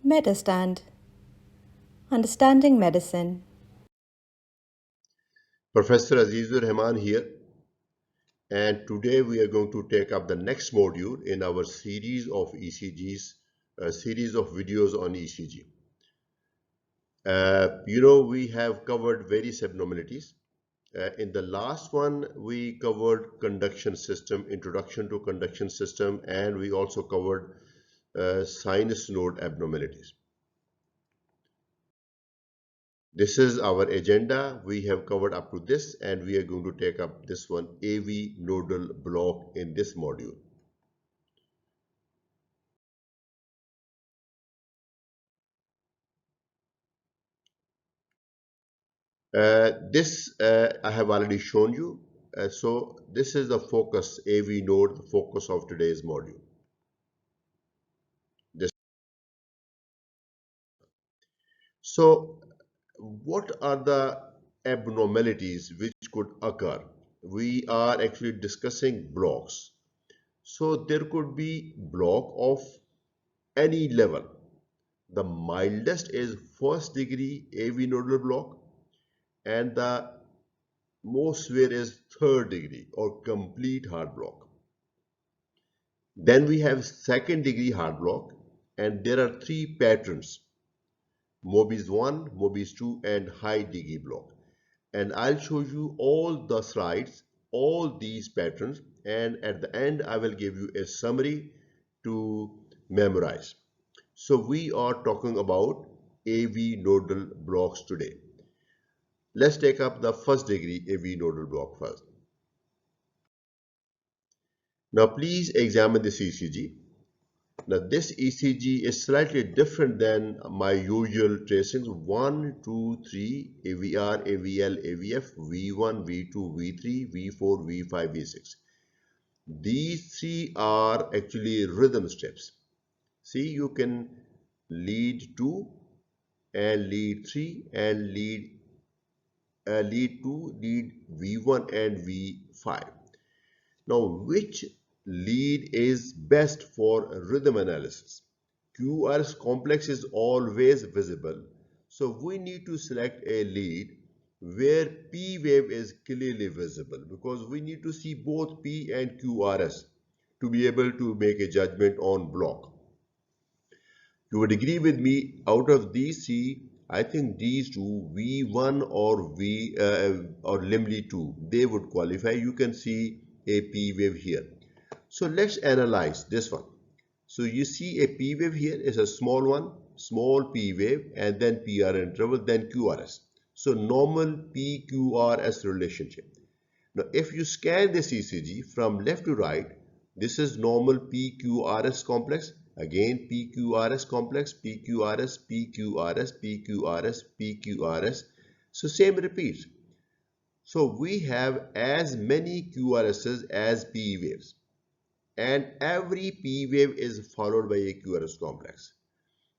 Medurstand, Understanding Medicine. Professor Azizur Rahman here, and today we are going to take up the next module in our series of ECGs, a series of videos on ECG. We have covered various abnormalities. In the last one, we covered conduction system, introduction to conduction system, and we also covered sinus node abnormalities. This is our agenda. We have covered up to this, and we are going to take up this one, AV nodal block, in this module. This I have already shown you. So this is the focus, AV node, the focus of today's module. This. So what are the abnormalities which could occur? We are actually discussing blocks. So there could be block of any level. The mildest is first degree AV nodal block, and the most severe is third degree or complete heart block. Then we have second degree heart block, and there are three patterns: Mobitz 1, Mobitz 2, and high degree block. And I'll show you all the slides, all these patterns, and at the end I will give you a summary to memorize. So we are talking about AV nodal blocks today. Let's take up the first degree AV nodal block first. Now please examine this ECG. Now this ECG is slightly different than my usual tracings: 1, 2, 3, AVR, AVL, AVF, V1, V2, V3, V4, V5, V6. These three are actually rhythm steps. See, you can lead 2 and lead 3 and lead 2, lead V1 and V5. Now, which lead is best for rhythm analysis? QRS complex is always visible, so we need to select a lead where P wave is clearly visible, because we need to see both P and QRS to be able to make a judgment on block. You would agree with me, out of these three, I think these two, V1 or Limley 2, they would qualify. You can see a P wave here. So let's analyze this one. So you see a P wave here is a small one, small P wave, and then PR interval, then QRS. So normal PQRS relationship. Now if you scan this ECG from left to right, this is normal PQRS complex. Again PQRS complex, PQRS, PQRS, PQRS, PQRS. So same repeats. So we have as many QRSs as P waves, and every P wave is followed by a QRS complex.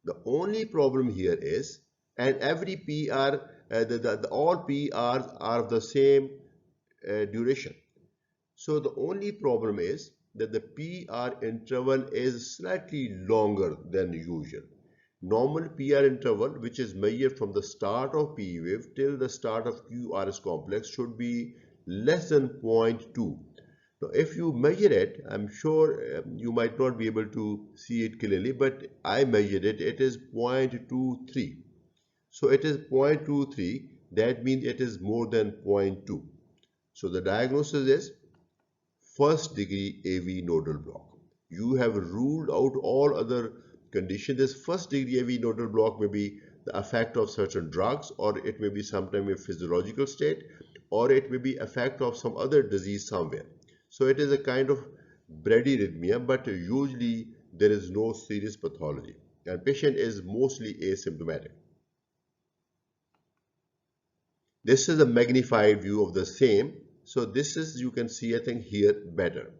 The only problem here is, and every PR, all PRs are of the same duration. So the only problem is that the PR interval is slightly longer than usual. Normal PR interval, which is measured from the start of P wave till the start of QRS complex, should be less than 0.2. Now, if you measure it, I'm sure you might not be able to see it clearly, but I measured it, it is 0.23. So it is 0.23, that means it is more than 0.2. So the diagnosis is first degree AV nodal block. You have ruled out all other conditions. This first degree AV nodal block may be the effect of certain drugs, or it may be sometime a physiological state, or it may be effect of some other disease somewhere. So it is a kind of bradyarrhythmia, but usually there is no serious pathology, and patient is mostly asymptomatic. This is a magnified view of the same. So this is, you can see, I think here better.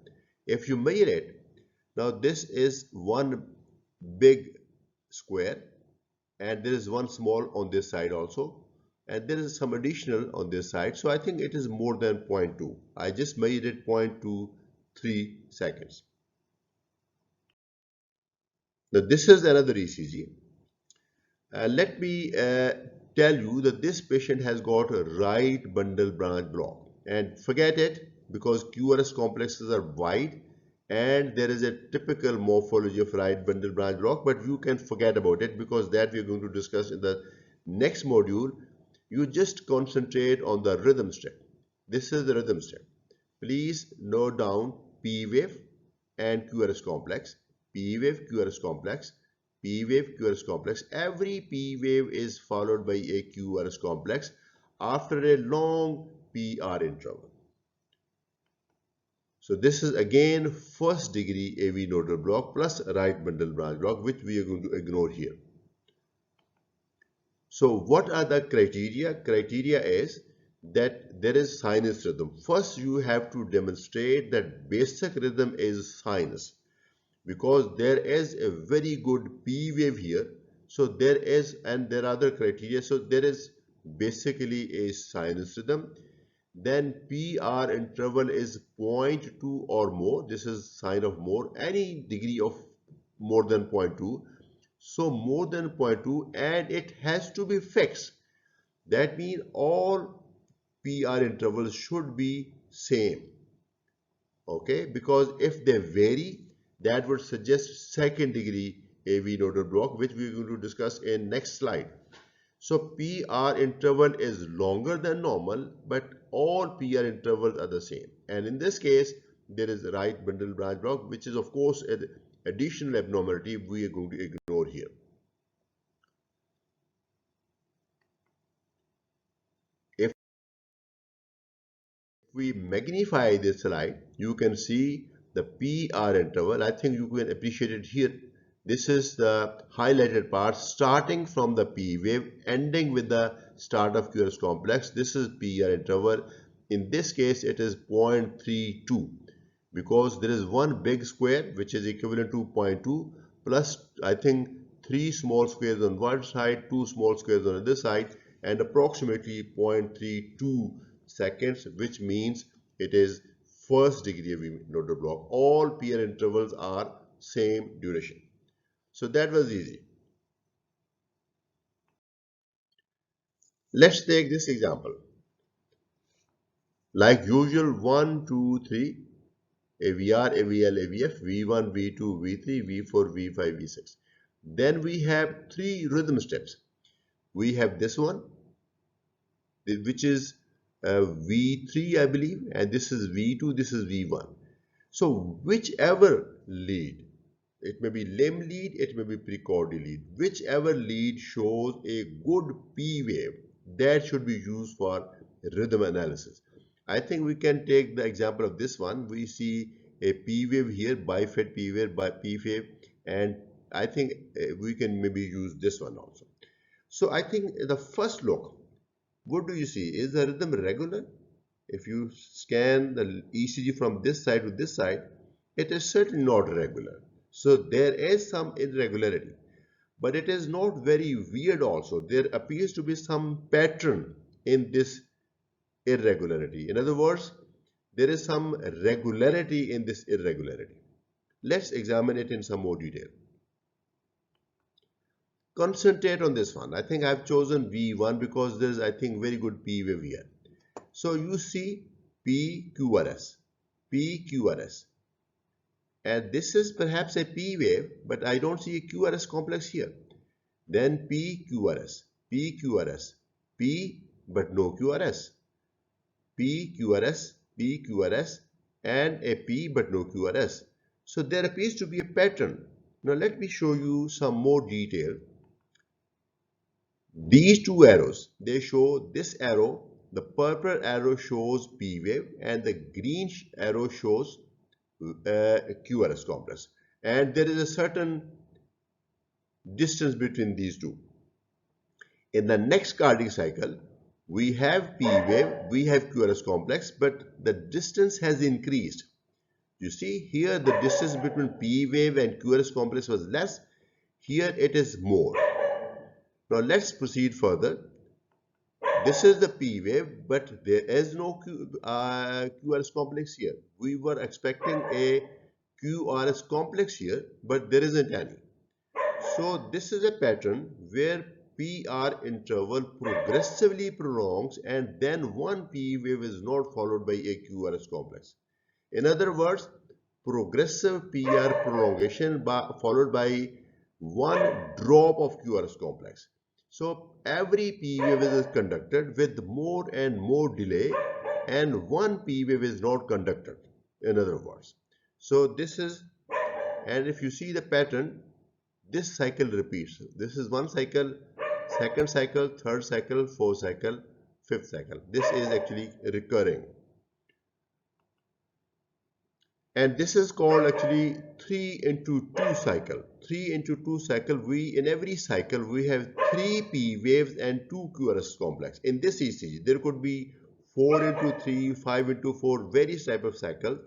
If you measure it, now this is one big square, and there is one small on this side also, and there is some additional on this side. So I think it is more than 0.2. I just measured it 0.23 seconds. Now this is another ECG. Let me tell you that this patient has got a right bundle branch block, and forget it because QRS complexes are wide and there is a typical morphology of right bundle branch block, but you can forget about it because that we are going to discuss in the next module. You just concentrate on the rhythm step. This is the rhythm step. Please note down P wave and QRS complex, P wave, QRS complex, P wave, QRS complex. Every P wave is followed by a QRS complex after a long PR interval. So this is again first degree AV nodal block plus right bundle branch block, which we are going to ignore here. So what are the criteria? Criteria is that there is sinus rhythm. First, you have to demonstrate that basic rhythm is sinus because there is a very good P wave here. So there is, and there are other criteria. So there is basically a sinus rhythm. Then PR interval is zero point 0.2 or more. This is sign of more. Any degree of more than 0.2. So more than 0.2, and it has to be fixed. That means all PR intervals should be same. Okay, because if they vary, that would suggest second degree AV nodal block, which we are going to discuss in next slide. So PR interval is longer than normal, but all PR intervals are the same. And in this case, there is a right bundle branch block, which is of course an additional abnormality we are going to ignore here. If we magnify this slide, you can see the PR interval. I think you can appreciate it here. This is the highlighted part starting from the P wave, ending with the start of QRS complex. This is PR interval. In this case, it is 0.32 because there is one big square which is equivalent to 0.2 plus I think 3 small squares on one side, 2 small squares on the other side, and approximately 0.32 seconds, which means it is first degree of nodal block. All PR intervals are same duration. So that was easy. Let's take this example. Like usual, 1, 2, 3, AVR, AVL, AVF, V1, V2, V3, V4, V5, V6. Then we have 3 rhythm steps. We have this one, which is V3, I believe, and this is V2, this is V1. So whichever lead, it may be limb lead, it may be precordial lead, whichever lead shows a good P wave, that should be used for rhythm analysis. I think we can take the example of this one. We see a P wave here, bifid P wave, by P wave, and I think we can maybe use this one also. So I think the first look, what do you see? Is the rhythm regular? If you scan the ECG from this side to this side, it is certainly not regular. So there is some irregularity, but it is not very weird also. There appears to be some pattern in this irregularity. In other words, there is some regularity in this irregularity. Let's examine it in some more detail. Concentrate on this one. I think I've chosen V1 because there's, I think, very good P wave here. So you see PQRS, PQRS, and this is perhaps a P wave, but I don't see a QRS complex here. Then PQRS, PQRS, P but no QRS, PQRS, PQRS, and a P but no QRS. So there appears to be a pattern. Now let me show you some more detail. These two arrows, they show this arrow, the purple arrow shows P wave and the green arrow shows QRS complex. And there is a certain distance between these two. In the next cardiac cycle, we have P wave, we have QRS complex, but the distance has increased. You see here the distance between P wave and QRS complex was less. Here it is more. Now let's proceed further. This is the P wave, but there is no QRS complex here. We were expecting a QRS complex here, but there isn't any. So this is a pattern where PR interval progressively prolongs and then one P wave is not followed by a QRS complex. In other words, progressive PR prolongation followed by one drop of QRS complex. So every P wave is conducted with more and more delay and one P wave is not conducted, in other words. So this is, and if you see the pattern, this cycle repeats. This is one cycle, second cycle, third cycle, fourth cycle, fifth cycle. This is actually recurring. And this is called actually 3 into 2 cycle. 3 into 2 cycle, in every cycle we have 3 P waves and 2 QRS complex. In this ECG, there could be 4 into 3, 5 into 4, various type of cycles.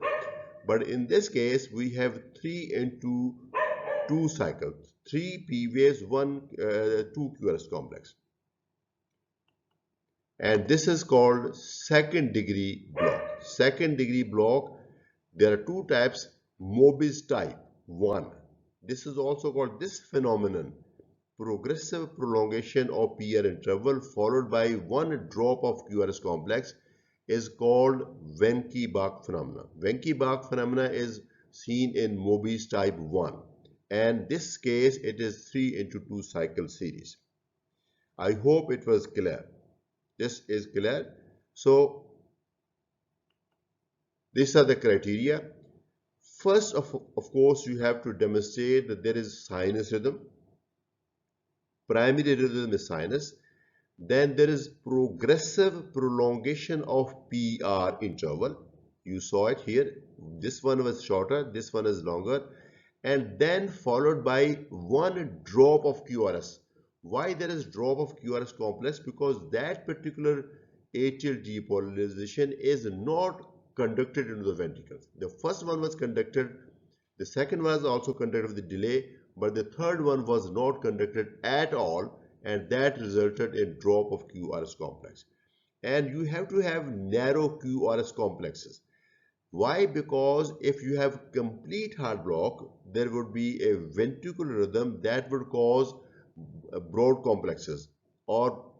But in this case, we have 3 into 2 cycles. 3 P waves, 2 QRS complex. And this is called second degree block. Second degree block, there are two types, Mobitz type 1. This is also called this phenomenon, progressive prolongation of PR interval followed by one drop of QRS complex, is called Wenckebach phenomena. Wenckebach phenomena is seen in Mobitz type 1. And this case, it is 3 into 2 cycle series. I hope it was clear. This is clear. So these are the criteria. First, of course, you have to demonstrate that there is sinus rhythm. Primary rhythm is sinus. Then there is progressive prolongation of PR interval. You saw it here. This one was shorter, this one is longer. And then followed by one drop of QRS. Why there is drop of QRS complex? Because that particular atrial depolarization is not conducted into the ventricles. The first one was conducted, the second was also conducted with a delay, but the third one was not conducted at all, and that resulted in drop of QRS complex. And you have to have narrow QRS complexes. Why? Because if you have complete heart block, there would be a ventricular rhythm that would cause broad complexes, or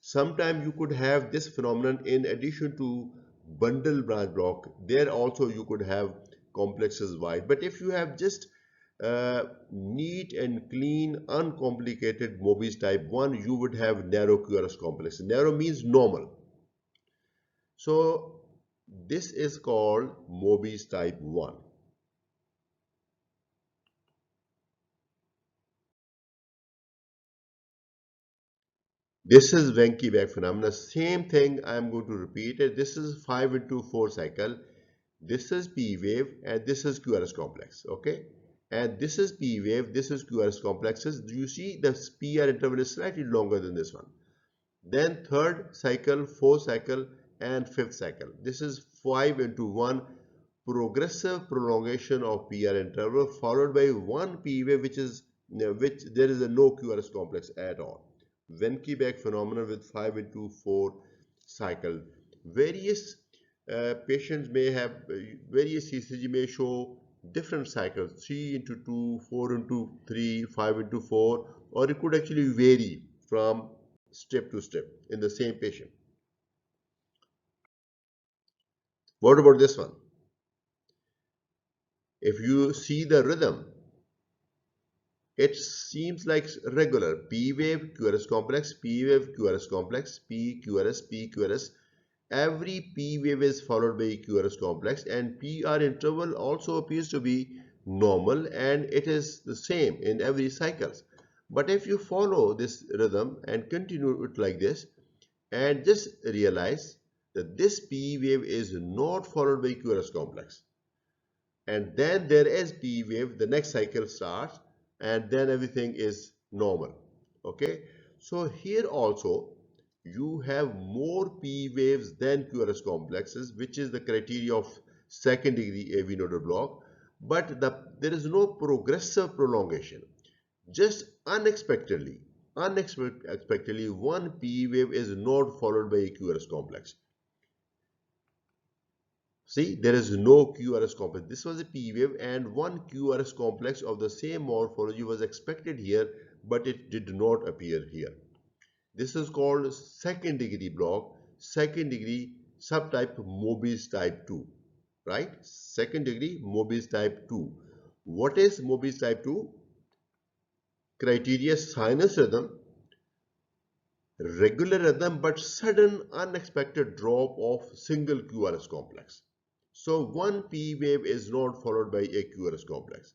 sometimes you could have this phenomenon in addition to bundle branch block. There also you could have complexes wide. But if you have just neat and clean, uncomplicated Mobitz type 1, you would have narrow QRS complex. Narrow means normal. So this is called Mobitz type 1. This is Wenckebach phenomena. Same thing I am going to repeat it. This is 5 into 4 cycle. This is P wave and this is QRS complex. Okay. And this is P wave, this is QRS complexes. You see the PR interval is slightly longer than this one. Then third cycle, fourth cycle and fifth cycle. This is 5 into 1 progressive prolongation of PR interval followed by one P wave which there is a no QRS complex at all. Wenckebach phenomenon with 5 into 4 cycle. Various patients may have, various ECG may show different cycles, 3 into 2, 4 into 3, 5 into 4, or it could actually vary from step to step in the same patient. What about this one? If you see the rhythm, it seems like regular P wave, QRS complex, P wave, QRS complex, P, QRS, P, QRS. Every P wave is followed by QRS complex, and PR interval also appears to be normal, and it is the same in every cycles. But if you follow this rhythm and continue it like this, and just realize that this P wave is not followed by QRS complex, and then there is P wave, the next cycle starts, and then everything is normal. Okay, so here also you have more P waves than QRS complexes, which is the criteria of second degree AV nodal block, but there is no progressive prolongation. Just unexpectedly one P wave is not followed by a QRS complex. See, there is no QRS complex. This was a P wave and one QRS complex of the same morphology was expected here, but it did not appear here. This is called second degree block, second degree subtype Mobitz type 2, right? Second degree Mobitz type 2. What is Mobitz type 2? Criteria: sinus rhythm, regular rhythm, but sudden unexpected drop of single QRS complex. So one P wave is not followed by a QRS complex.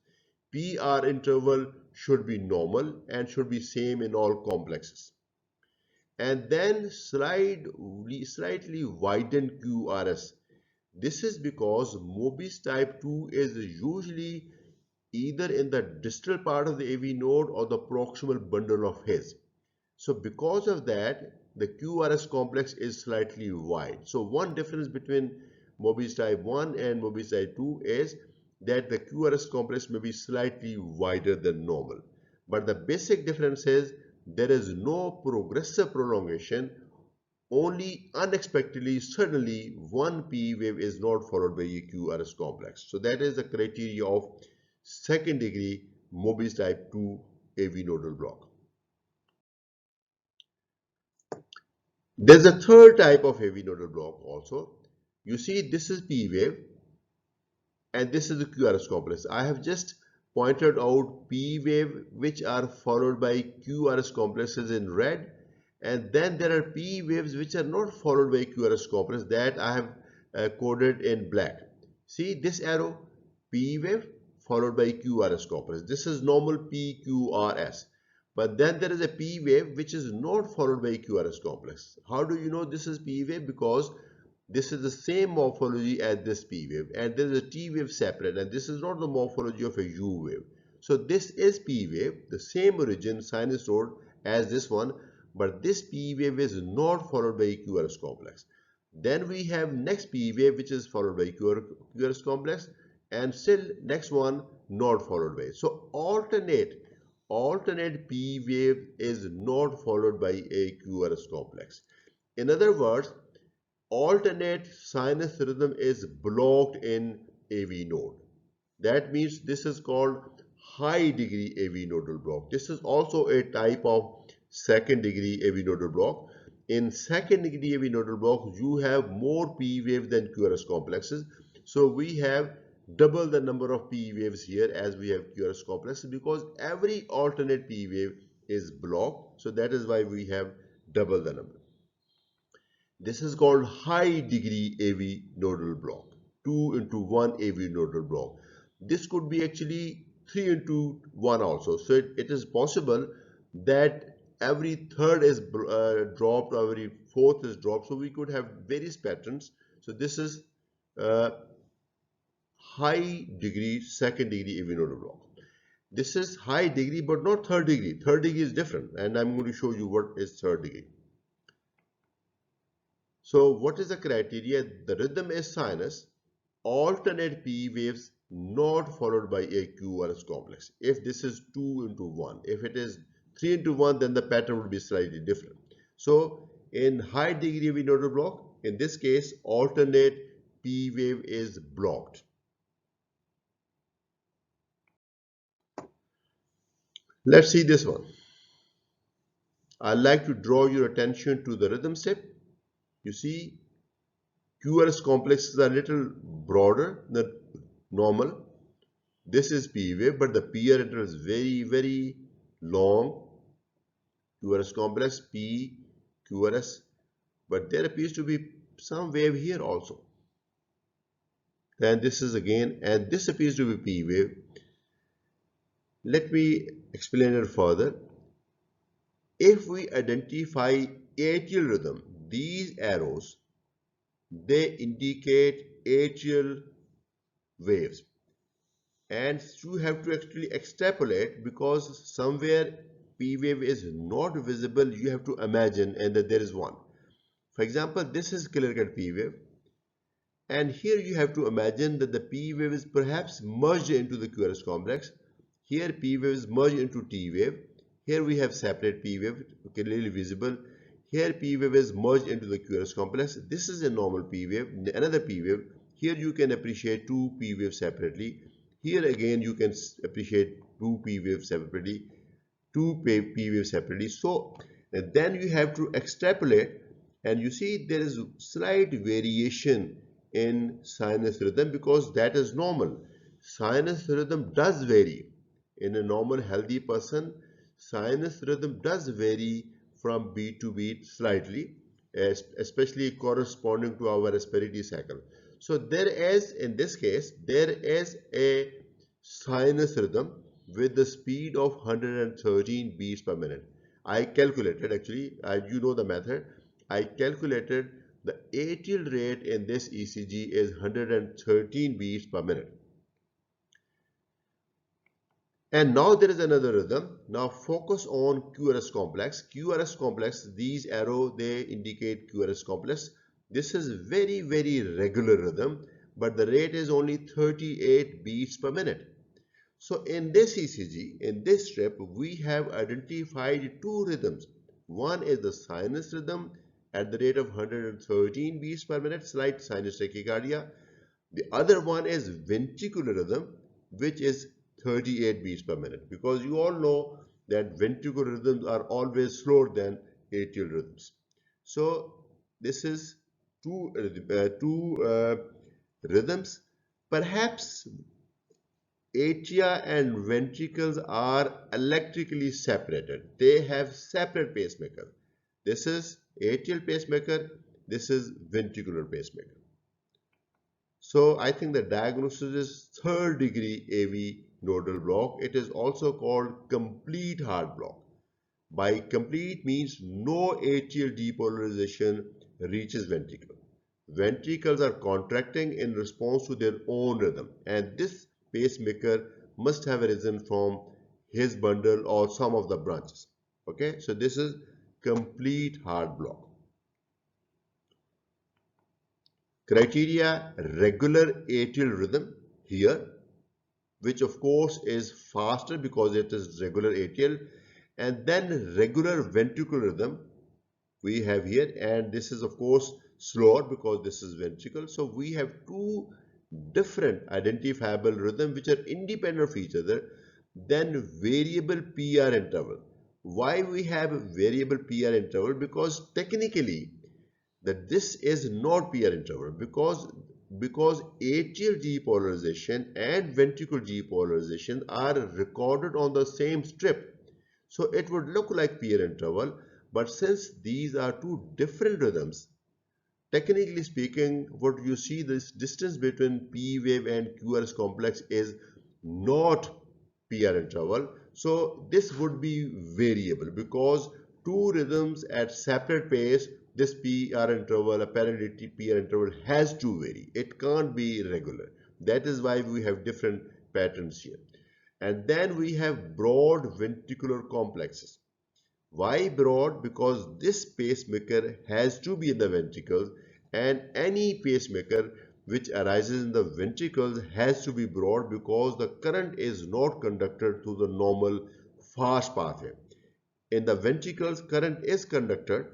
PR interval should be normal and should be same in all complexes. And then slightly widened QRS. This is because Mobitz type 2 is usually either in the distal part of the AV node or the proximal bundle of his. So because of that, the QRS complex is slightly wide. So one difference between Mobitz type 1 and Mobitz type 2 is that the QRS complex may be slightly wider than normal. But the basic difference is there is no progressive prolongation. Only unexpectedly, suddenly, one P wave is not followed by a QRS complex. So that is the criteria of second degree Mobitz type 2 AV nodal block. There's a third type of AV nodal block also. You see, this is P wave and this is the QRS complex. I have just pointed out P wave which are followed by QRS complexes in red, and then there are P waves which are not followed by QRS complex that I have coded in black. See this arrow, P wave followed by QRS complex. This is normal PQRS. But then there is a P wave which is not followed by QRS complex. How do you know this is P wave? Because this is the same morphology as this P wave, and there is a T wave separate, and this is not the morphology of a U wave. So this is P wave, the same origin sinus node as this one, but this P wave is not followed by QRS complex. Then we have next P wave which is followed by QRS complex, and still next one not followed by. So alternate P wave is not followed by a QRS complex. In other words, alternate sinus rhythm is blocked in AV node. That means this is called high degree AV nodal block. This is also a type of second degree AV nodal block. In second degree AV nodal block, you have more P waves than QRS complexes. So we have double the number of P waves here as we have QRS complexes, because every alternate P wave is blocked. So that is why we have double the number. This is called high degree AV nodal block, 2 into 1 AV nodal block. This could be actually 3 into 1 also. So it is possible that every third is dropped, or every fourth is dropped. So we could have various patterns. So this is high degree, second degree AV nodal block. This is high degree but not third degree. Third degree is different, and I'm going to show you what is third degree. So what is the criteria? The rhythm is sinus, alternate P waves not followed by a QRS complex. If this is 2 into 1, if it is 3 into 1, then the pattern would be slightly different. So in high degree AV nodal block, in this case, alternate P wave is blocked. Let's see this one. I'd like to draw your attention to the rhythm step. You see, QRS complexes are a little broader than normal. This is P wave, but the PR interval is very long. QRS complex, P, QRS, but there appears to be some wave here also. And this is again, and this appears to be P wave. Let me explain it further. If we identify atrial rhythm, these arrows, they indicate atrial waves. And you have to actually extrapolate, because somewhere P wave is not visible. You have to imagine and that there is one. For example, this is clear cut P wave, and here you have to imagine that the P wave is perhaps merged into the QRS complex. Here P wave is merged into T wave. Here we have separate P wave, clearly visible. Here P wave is merged into the QRS complex. This is a normal P wave, another P wave. Here you can appreciate two P waves separately. Here again you can appreciate two P waves separately. two P waves separately. So then you have to extrapolate, and you see there is slight variation in sinus rhythm because that is normal. Sinus rhythm does vary. In a normal healthy person, sinus rhythm does vary from beat to beat slightly, especially corresponding to our respiratory cycle. So there is, in this case, there is a sinus rhythm with the speed of 113 beats per minute. I calculated, actually, you know the method. I calculated the atrial rate in this ECG is 113 beats per minute. And now there is another rhythm. Now focus on QRS complex. QRS complex, these arrow, they indicate QRS complex. This is very regular rhythm, but the rate is only 38 beats per minute. So in this ECG, in this strip, we have identified two rhythms. One is the sinus rhythm at the rate of 113 beats per minute, slight sinus tachycardia. The other one is ventricular rhythm, which is 38 beats per minute, because you all know that ventricular rhythms are always slower than atrial rhythms. So this is two rhythms. Perhaps atria and ventricles are electrically separated. They have separate pacemaker. This is atrial pacemaker, this is ventricular pacemaker. So I think the diagnosis is third degree AV nodal block. It is also called complete heart block. By complete means no atrial depolarization reaches ventricle. Ventricles are contracting in response to their own rhythm, and this pacemaker must have arisen from his bundle or some of the branches. Okay, so this is complete heart block. Criteria: regular atrial rhythm here, which of course is faster because it is regular atrial, and then regular ventricular rhythm we have here, and this is of course slower because this is ventricle. So we have two different identifiable rhythm which are independent of each other. Then variable PR interval. Why we have variable PR interval? Because technically that this is not PR interval, because atrial depolarization and ventricular depolarization are recorded on the same strip. So it would look like PR interval, but since these are two different rhythms, technically speaking, what you see, this distance between P wave and QRS complex is not PR interval. So this would be variable because two rhythms at separate pace, this PR interval, apparent PR interval has to vary. It can't be regular. That is why we have different patterns here. And then we have broad ventricular complexes. Why broad? Because this pacemaker has to be in the ventricles, and any pacemaker which arises in the ventricles has to be broad because the current is not conducted through the normal fast pathway. In the ventricles, current is conducted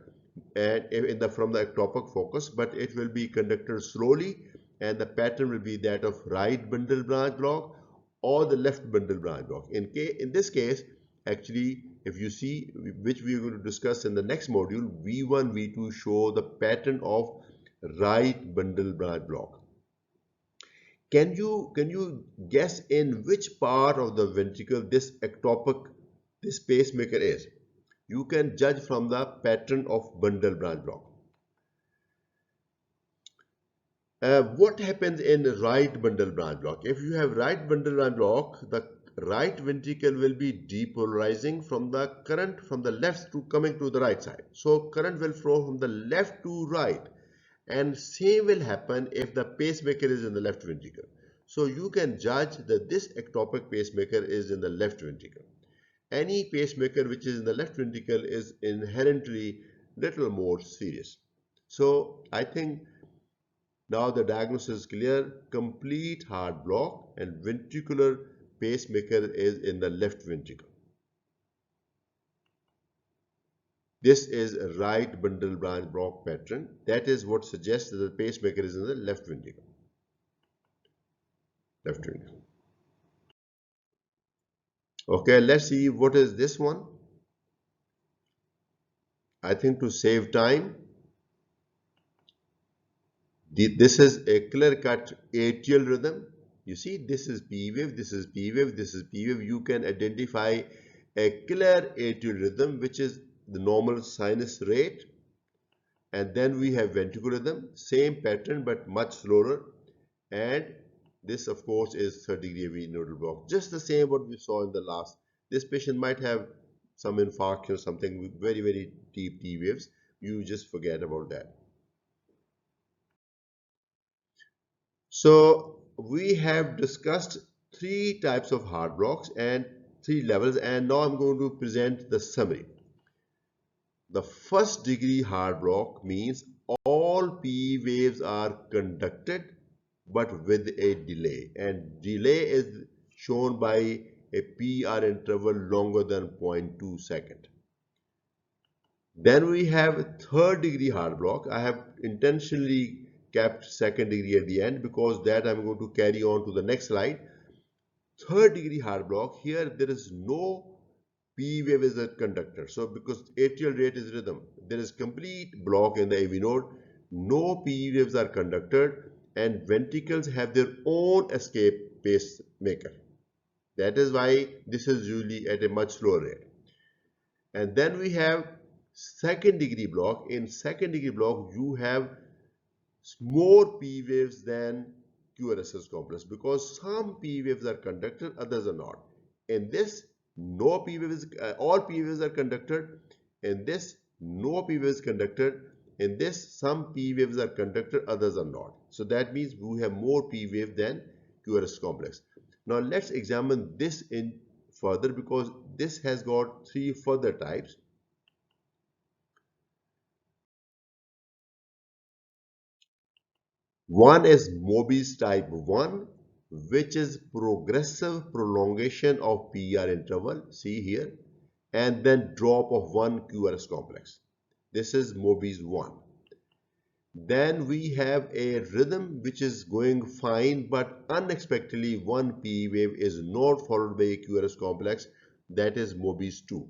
and from the ectopic focus, but it will be conducted slowly, and the pattern will be that of right bundle branch block or the left bundle branch block. In this case, actually, if you see, which we are going to discuss in the next module, V1, V2 show the pattern of right bundle branch block. Can you guess in which part of the ventricle this pacemaker is? You can judge from the pattern of bundle branch block. What happens in right bundle branch block? If you have right bundle branch block, the right ventricle will be depolarizing from the current from the left to coming to the right side. So current will flow from the left to right, and same will happen if the pacemaker is in the left ventricle. So you can judge that this ectopic pacemaker is in the left ventricle. Any pacemaker which is in the left ventricle is inherently little more serious. So I think now the diagnosis is clear. Complete heart block and ventricular pacemaker is in the left ventricle. This is a right bundle branch block pattern. That is what suggests that the pacemaker is in the left ventricle. Left ventricle. Okay, let's see what is this one. I think to save time, this is a clear-cut atrial rhythm. You see, this is P wave, this is P wave, this is P wave. You can identify a clear atrial rhythm, which is the normal sinus rate. And then we have ventricular rhythm, same pattern but much slower. And this, of course, is third-degree AV nodal block. Just the same what we saw in the last. This patient might have some infarction or something with very, very deep T waves. You just forget about that. So we have discussed three types of heart blocks and three levels, and now I'm going to present the summary. The first degree heart block means all P waves are conducted but with a delay, and delay is shown by a PR interval longer than 0.2 second. Then we have third degree heart block. I have intentionally kept second degree at the end because that I'm going to carry on to the next slide. Third degree heart block, here there is no P wave as a conductor. So because atrial rate is rhythm, there is complete block in the AV node. No P waves are conducted and ventricles have their own escape pacemaker. That is why this is usually at a much slower rate. And then we have second degree block. In second degree block, you have more P waves than QRSS complex because some P waves are conducted, others are not. In this, no P waves, all P waves are conducted. In this, no P waves conducted. In this, some P waves are conducted, others are not. So that means we have more P wave than QRS complex. Now let's examine this in further because this has got three further types. One is Mobitz type 1, which is progressive prolongation of PR interval, see here, and then drop of one QRS complex. This is Mobitz 1. Then we have a rhythm which is going fine, but unexpectedly one P wave is not followed by a QRS complex, that is Mobitz 2.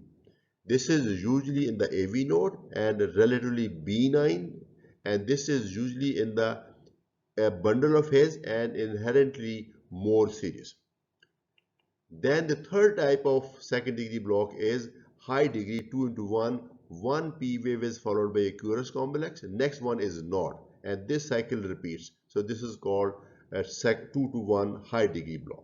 This is usually in the AV node and relatively benign, and this is usually in the a bundle of hairs and inherently more serious. Then the third type of second degree block is high degree 2 into 1. One P wave is followed by a QRS complex, next one is not, and this cycle repeats. So this is called a 2 to 1 high degree block.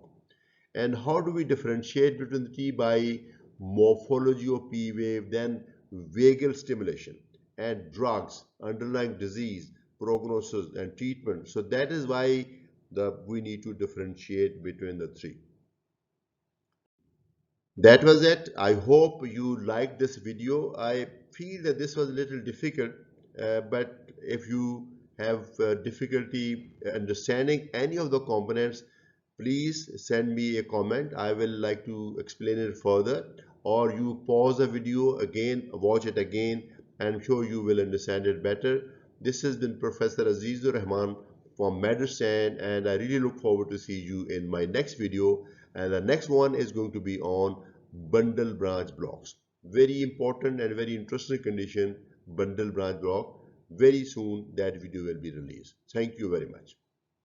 And how do we differentiate between the T? By morphology of P wave, then vagal stimulation and drugs, underlying disease, prognosis and treatment. So that is why we need to differentiate between the three. That was it. I hope you liked this video. I feel that this was a little difficult, but if you have difficulty understanding any of the components, please send me a comment. I will like to explain it further, or you pause the video again, watch it again. I'm sure you will understand it better. This has been Professor Azizur Rahman from Medurstand, and I really look forward to see you in my next video. And the next one is going to be on bundle branch blocks. Very important and very interesting condition, bundle branch block. Very soon that video will be released. Thank you very much.